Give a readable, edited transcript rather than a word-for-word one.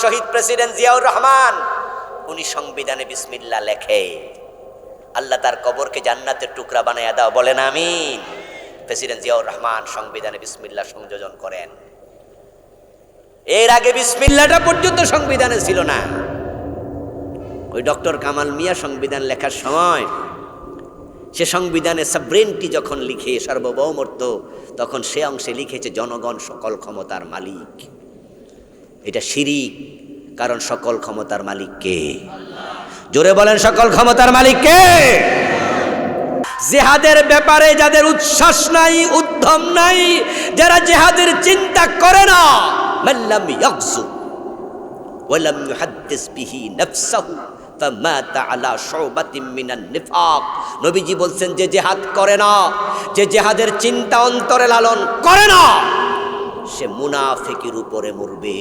শহীদ president Ziaur Rahman, উনি সংবিধানে বিসমিল্লাহ লেখে। আল্লাহ তার কবরকে জান্নাতের টুকরা বানায়া দাও, বলেন আমিন। প্রেসিডেন্ট জিয়াউর রহমান সংবিধানে বিসমিল্লাহ সংযোজন করেন। এর আগে বিসমিল্লাহটা পর্যন্ত সংবিধানে ছিল না। ওই ডক্টর কামাল মিয়া সংবিধান লেখার সময় সে সংবিধানে সাবরেনটি যখন লিখে সার্বভৌমত্ব, তখন সে অংশে লিখেছে জনগণ সকল ক্ষমতার মালিক। এটা শিরিক, কারণ সকল ক্ষমতার মালিক কে? জোরে বলেন, সকল ক্ষমতার মালিক কে? জিহাদের ব্যাপারে যাদের উচ্ছ্বাস নাই, উদ্যম নাই, যারা জিহাদের চিন্তা করে না, মাল্লাম ইয়াগজু ওয়ালাম ইউহাদ্দিস বিহি নাফসাহু ফামাতা আলা শুবাতিন মিনান নিফাক। নবীজি বলছেন, যে জিহাদ করে না, যে জিহাদের চিন্তা অন্তরে লালন করে না, সে মুনাফিকের উপরে মরবে।